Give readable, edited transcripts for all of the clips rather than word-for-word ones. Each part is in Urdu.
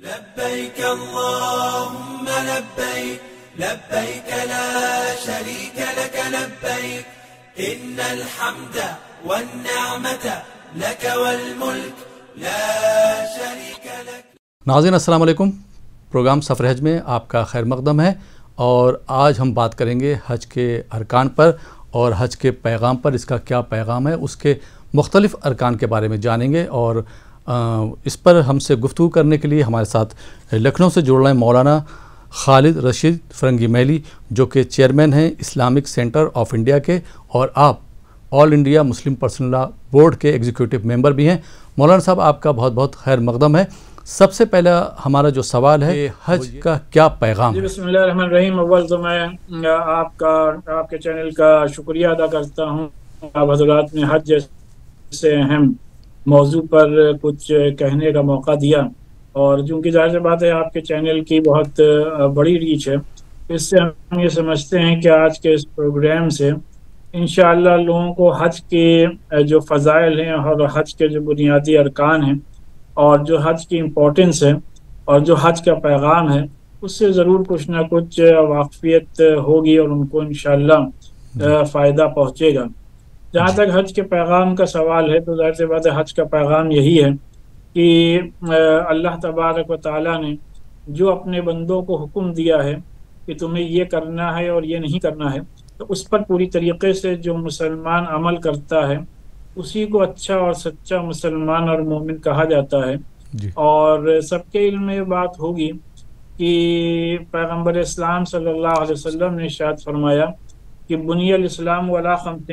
لبيك اللهم لبيك لبيك لا شريك لك لبيك إن الحمد والنعمة لك والملك لا شريك لك۔ ناظرین السلام علیکم، پروگرام سفر حج میں آپ کا خیر مقدم ہے، اور آج ہم بات کریں گے حج کے ارکان پر اور حج کے پیغام پر۔ اس کا کیا پیغام ہے، اس کے مختلف ارکان کے بارے میں جانیں گے، اور اس پر ہم سے گفتگو کرنے کے لیے ہمارے ساتھ لکھنؤ سے جڑ رہے ہیں مولانا خالد رشید فرنگی میلی، جو کہ چیئرمین ہیں اسلامک سینٹر آف انڈیا کے، اور آپ آل انڈیا مسلم پرسنل لا بورڈ کے ایگزیکٹو ممبر بھی ہیں۔ مولانا صاحب، آپ کا بہت بہت خیر مقدم ہے۔ سب سے پہلا ہمارا جو سوال ہے کہ حج کا کیا پیغام ہے؟ بسم اللہ الرحمن الرحیم۔ اول تو میں آپ کے چینل کا شکریہ ادا کرتا ہوں، آپ حضرات نے حج جیسے اہم موضوع پر کچھ کہنے کا موقع دیا، اور چونکہ ظاہر سی بات ہے آپ کے چینل کی بہت بڑی ریچ ہے، اس سے ہم یہ سمجھتے ہیں کہ آج کے اس پروگرام سے انشاءاللہ لوگوں کو حج کے جو فضائل ہیں اور حج کے جو بنیادی ارکان ہیں اور جو حج کی امپورٹنس ہے اور جو حج کا پیغام ہے، اس سے ضرور کچھ نہ کچھ واقفیت ہوگی اور ان کو انشاءاللہ فائدہ پہنچے گا۔ جہاں تک حج کے پیغام کا سوال ہے تو ظاہر سی بات ہے حج کا پیغام یہی ہے کہ اللہ تبارک و تعالیٰ نے جو اپنے بندوں کو حکم دیا ہے کہ تمہیں یہ کرنا ہے اور یہ نہیں کرنا ہے، تو اس پر پوری طریقے سے جو مسلمان عمل کرتا ہے اسی کو اچھا اور سچا مسلمان اور مومن کہا جاتا ہے۔ اور سب کے علم میں بات ہوگی کہ پیغمبر اسلام صلی اللہ علیہ وسلم نے ارشاد فرمایا کہ بنی الاسلام علی خمس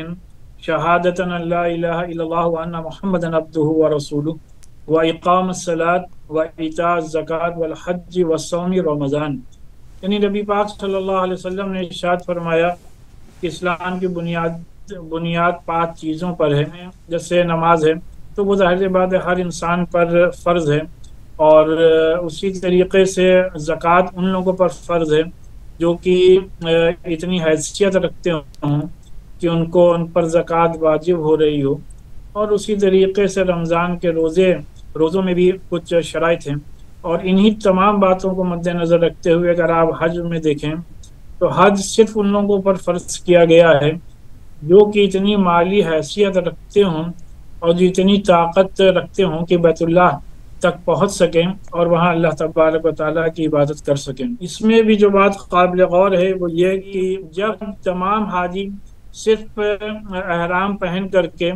شہادۃ ان لا الہ الا اللہ وان محمدا عبدہ ورسولہ واقام الصلاۃ وایتاء الزکوٰۃ والحج وصوم رمضان۔ یعنی نبی پاک صلی اللہ علیہ وسلم نے ارشاد فرمایا کہ اسلام کی بنیاد 5 چیزوں پر ہے۔ جیسے نماز ہے تو وہ ظاہر بات ہے ہر انسان پر فرض ہے، اور اسی طریقے سے زکوٰۃ ان لوگوں پر فرض ہے جو کہ اتنی حیثیت رکھتے ہوں کہ ان پر زکوٰۃ واجب ہو رہی ہو، اور اسی طریقے سے رمضان کے روزوں میں بھی کچھ شرائط ہیں۔ اور انہی تمام باتوں کو مد نظر رکھتے ہوئے اگر آپ حج میں دیکھیں تو حج صرف ان لوگوں پر فرض کیا گیا ہے جو کہ اتنی مالی حیثیت رکھتے ہوں اور جو اتنی طاقت رکھتے ہوں کہ بیت اللہ تک پہنچ سکیں اور وہاں اللہ تبارک و تعالیٰ کی عبادت کر سکیں۔ اس میں بھی جو بات قابل غور ہے وہ یہ کہ جب تمام حاجی صرف احرام پہن کر کے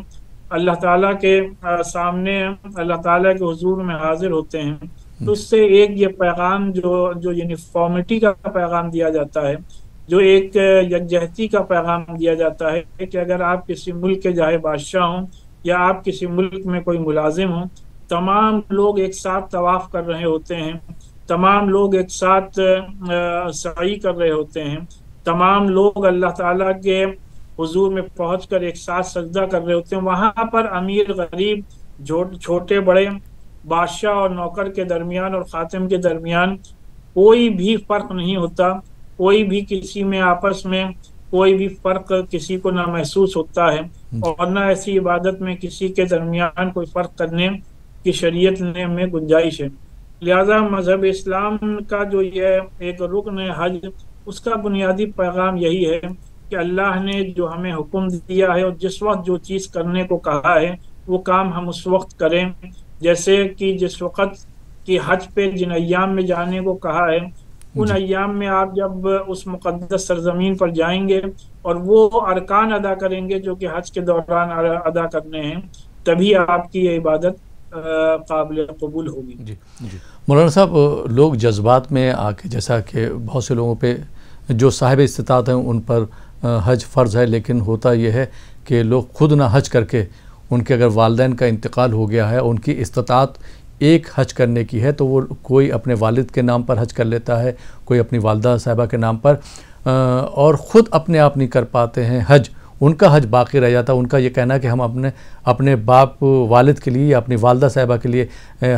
اللہ تعالیٰ کے سامنے اللہ تعالیٰ کے حضور میں حاضر ہوتے ہیں تو اس سے ایک یہ پیغام جو یونیفارمٹی کا پیغام دیا جاتا ہے، جو ایک یکجہتی کا پیغام دیا جاتا ہے کہ اگر آپ کسی ملک کے جائے بادشاہ ہوں یا آپ کسی ملک میں کوئی ملازم ہوں، تمام لوگ ایک ساتھ طواف کر رہے ہوتے ہیں، تمام لوگ ایک ساتھ سعی کر رہے ہوتے ہیں، تمام لوگ اللہ تعالیٰ کے حضور میں پہنچ کر ایک ساتھ سجدہ کر رہے ہوتے ہیں۔ وہاں پر امیر غریب، چھوٹے بڑے، بادشاہ اور نوکر کے درمیان اور خاتم کے درمیان کوئی بھی فرق نہیں ہوتا، کوئی بھی کسی میں آپس میں کوئی بھی فرق کسی کو نہ محسوس ہوتا ہے، اور نہ ایسی عبادت میں کسی کے درمیان کوئی فرق کرنے کی شریعت میں گنجائش ہے۔ لہذا مذہب اسلام کا جو یہ ایک رکن ہے حج، اس کا بنیادی پیغام یہی ہے کہ اللہ نے جو ہمیں حکم دیا ہے اور جس وقت جو چیز کرنے کو کہا ہے وہ کام ہم اس وقت کریں۔ جیسے کہ جس وقت کی حج پہ جن ایام میں جانے کو کہا ہے، ان ایام میں آپ جب اس مقدس سرزمین پر جائیں گے اور وہ ارکان ادا کریں گے جو کہ حج کے دوران ادا کرنے ہیں، تبھی آپ کی یہ عبادت قابل قبول ہوگی۔ جی مولانا صاحب، لوگ جذبات میں آ کے، جیسا کہ بہت سے لوگوں پہ جو صاحب استطاعت ہیں ان پر حج فرض ہے، لیکن ہوتا یہ ہے کہ لوگ خود نہ حج کر کے، ان کے اگر والدین کا انتقال ہو گیا ہے، ان کی استطاعت ایک حج کرنے کی ہے تو وہ کوئی اپنے والد کے نام پر حج کر لیتا ہے، کوئی اپنی والدہ صاحبہ کے نام پر، اور خود اپنے آپ نہیں کر پاتے ہیں حج، ان کا حج باقی رہ جاتا ہے۔ ان کا یہ کہنا ہے کہ ہم اپنے باپ والد کے لیے یا اپنی والدہ صاحبہ کے لیے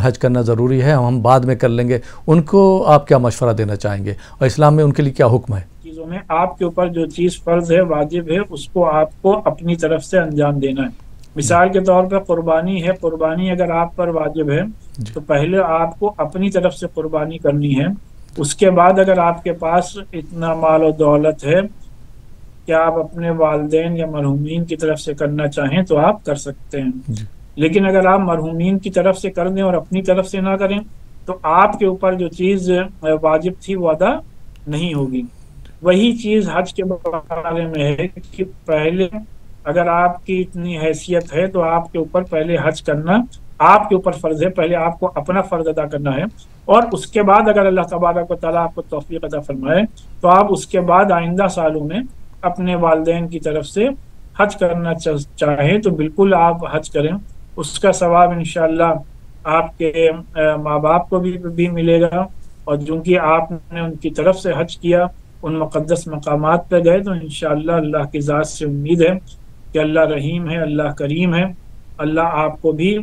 حج کرنا ضروری ہے، ہم بعد میں کر لیں گے۔ ان کو آپ کیا مشورہ دینا چاہیں گے، اور اسلام میں ان کے لیے کیا حکم ہے؟ چیزوں میں آپ کے اوپر جو چیز فرض ہے، واجب ہے، اس کو آپ کو اپنی طرف سے انجام دینا ہے۔ مثال کے طور پہ قربانی ہے، قربانی اگر آپ پر واجب ہے تو پہلے آپ کو اپنی طرف سے قربانی کرنی ہے، اس کے بعد اگر آپ کے پاس اتنا مال و دولت ہے کہ آپ اپنے والدین یا مرحومین کی طرف سے کرنا چاہیں تو آپ کر سکتے ہیں، لیکن اگر آپ مرحومین کی طرف سے کر دیں اور اپنی طرف سے نہ کریں تو آپ کے اوپر جو چیز واجب تھی وہ ادا نہیں ہوگی۔ وہی چیز حج کے بارے میں ہے کہ پہلے اگر آپ کی اتنی حیثیت ہے تو آپ کے اوپر پہلے حج کرنا آپ کے اوپر فرض ہے، پہلے آپ کو اپنا فرض ادا کرنا ہے، اور اس کے بعد اگر اللہ تبارک و تعالیٰ آپ کو توفیق عطا فرمائے تو آپ اس کے بعد آئندہ سالوں میں اپنے والدین کی طرف سے حج کرنا چاہیں تو بالکل آپ حج کریں، اس کا ثواب انشاءاللہ آپ کے ماں باپ کو بھی ملے گا، اور چونکہ آپ نے ان کی طرف سے حج کیا، ان مقدس مقامات پہ گئے، تو انشاءاللہ اللہ کی ذات سے امید ہے کہ اللہ رحیم ہے، اللہ کریم ہے، اللہ آپ کو بھی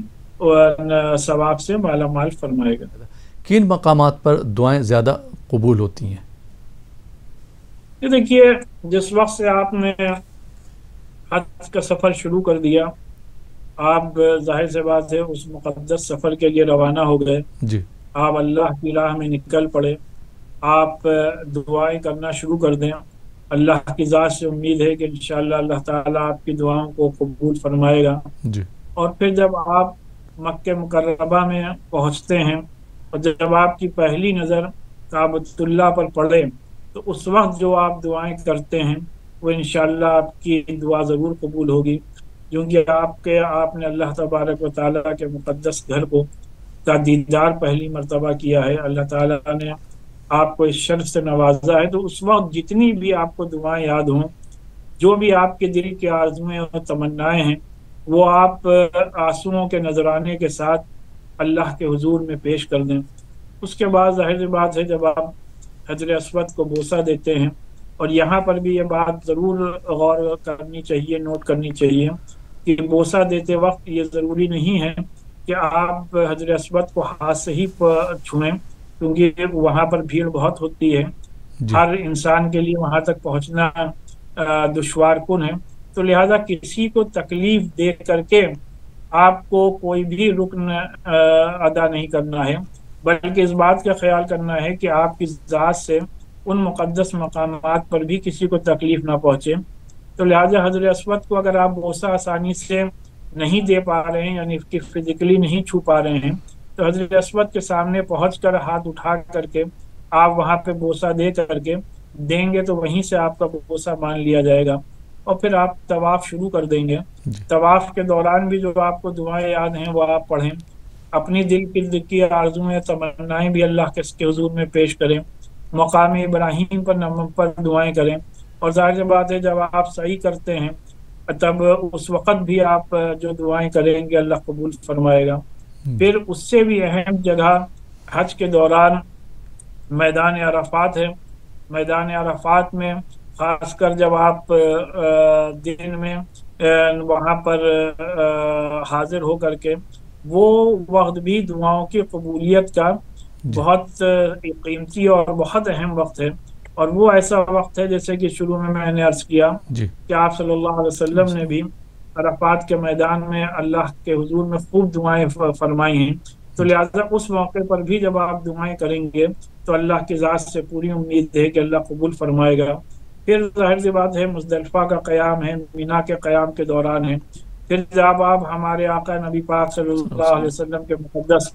ثواب سے مالا مال فرمائے گا۔ کن مقامات پر دعائیں زیادہ قبول ہوتی ہیں؟ یہ دیکھیے، جس وقت سے آپ نے حج کا سفر شروع کر دیا، آپ ظاہر سے بات ہے اس مقدس سفر کے لیے روانہ ہو گئے، جی، آپ اللہ کی راہ میں نکل پڑے، آپ دعائیں کرنا شروع کر دیں، اللہ کی ذات سے امید ہے کہ انشاءاللہ اللہ تعالیٰ آپ کی دعاؤں کو قبول فرمائے گا۔ جی، اور پھر جب آپ مکہ مکرمہ میں پہنچتے ہیں اور جب آپ کی پہلی نظر کعبۃ اللہ پر پڑے تو اس وقت جو آپ دعائیں کرتے ہیں وہ انشاءاللہ آپ کی دعا ضرور قبول ہوگی، کیونکہ آپ نے اللہ تبارک و تعالیٰ کے مقدس گھر کا دیدار پہلی مرتبہ کیا ہے، اللہ تعالیٰ نے آپ کو اس شرف سے نوازا ہے، تو اس وقت جتنی بھی آپ کو دعائیں یاد ہوں، جو بھی آپ کے دل کے آرزویں اور تمنائیں ہیں، وہ آپ آنسوؤں کے نذرانے کے ساتھ اللہ کے حضور میں پیش کر دیں۔ اس کے بعد ظاہر سی بات ہے جب آپ حجر اسود کو بوسہ دیتے ہیں، اور یہاں پر بھی یہ بات ضرور غور کرنی چاہیے، نوٹ کرنی چاہیے کہ بوسہ دیتے وقت یہ ضروری نہیں ہے کہ آپ حجر اسود کو ہاتھ سے ہی چھوئیں، کیونکہ وہاں پر بھیڑ بہت ہوتی ہے، ہر انسان کے لیے وہاں تک پہنچنا دشوار کن ہے، تو لہذا کسی کو تکلیف دے کر کے آپ کو کوئی بھی رکن ادا نہیں کرنا ہے، بلکہ اس بات کا خیال کرنا ہے کہ آپ کی ذات سے ان مقدس مقامات پر بھی کسی کو تکلیف نہ پہنچے۔ تو لہٰذا حجر اسود کو اگر آپ بوسہ آسانی سے نہیں دے پا رہے ہیں، یعنی کہ فزیکلی نہیں چھو پا رہے ہیں، تو حجر اسود کے سامنے پہنچ کر ہاتھ اٹھا کر کے آپ وہاں پہ بوسہ دے کر کے دیں گے تو وہیں سے آپ کا بوسہ مان لیا جائے گا، اور پھر آپ طواف شروع کر دیں گے۔ طواف کے دوران بھی جو آپ کو دعائیں یاد ہیں وہ آپ پڑھیں، اپنی دل کی آرزویں تمنائیں بھی اللہ کے حضور میں پیش کریں، مقام ابراہیم پر دعائیں کریں، اور ظاہر سی بات ہے جب آپ سعی کرتے ہیں تب اس وقت بھی آپ جو دعائیں کریں گے اللہ قبول فرمائے گا۔ پھر اس سے بھی اہم جگہ حج کے دوران میدان عرفات ہے۔ میدان عرفات میں خاص کر جب آپ دن میں وہاں پر حاضر ہو کر کے، وہ وقت بھی دعاؤں کی قبولیت کا بہت قیمتی اور بہت اہم وقت ہے، اور وہ ایسا وقت ہے جیسے کہ شروع میں نے عرض کیا کہ آپ صلی اللہ علیہ وسلم نے بھی عرفات کے میدان میں اللہ کے حضور میں خوب دعائیں فرمائی ہیں، تو لہٰذا اس موقع پر بھی جب آپ دعائیں کریں گے تو اللہ کی ذات سے پوری امید ہے کہ اللہ قبول فرمائے گا۔ پھر ظاہر سی بات ہے مزدلفہ کا قیام ہے، مینا کے قیام کے دوران ہے، پھر جب آپ ہمارے آقا نبی پاک صلی اللہ علیہ وسلم کے مقدس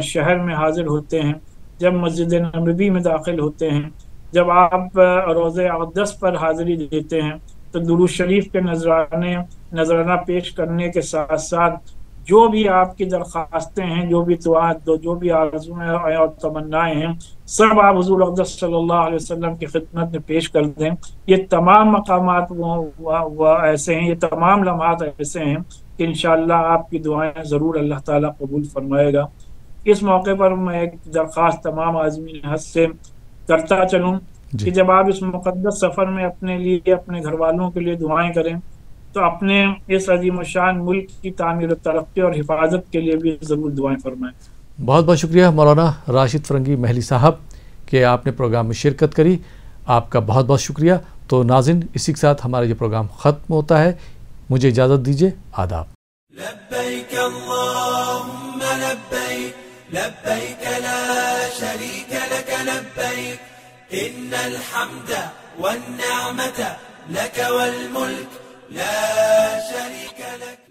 شہر میں حاضر ہوتے ہیں، جب مسجد نبوی میں داخل ہوتے ہیں، جب آپ روضہ اقدس پر حاضری دیتے ہیں، تو درود شریف کے نذرانہ پیش کرنے کے ساتھ ساتھ جو بھی آپ کی درخواستیں ہیں، جو بھی آرزویں اور تمنائیں ہیں، سب آپ حضور اقدس صلی اللہ علیہ وسلم کی خدمت میں پیش کر دیں۔ یہ تمام مقامات وہ ایسے ہیں، یہ تمام لمحات ایسے ہیں کہ انشاءاللہ آپ کی دعائیں ضرور اللہ تعالیٰ قبول فرمائے گا۔ اس موقع پر میں ایک درخواست تمام عازمین حج سے کرتا چلوں کہ جب آپ اس مقدس سفر میں اپنے لیے، اپنے گھر والوں کے لیے دعائیں کریں تو اپنے اس عظیم الشان ملک کی تعمیر و ترقی اور حفاظت کے لیے بھی ضرور دعائیں فرمائیں۔ بہت بہت شکریہ مولانا راشد فرنگی محلی صاحب کہ آپ نے پروگرام میں شرکت کری، آپ کا بہت بہت شکریہ۔ تو ناظرین، اسی کے ساتھ ہمارا یہ پروگرام ختم ہوتا ہے۔ مجھے اجازت دیجیے، آداب۔ لبیک اللہم لبیک لبیک لا شریک لک لبیک ان الحمد والنعمة لک والملک لا شریک لک۔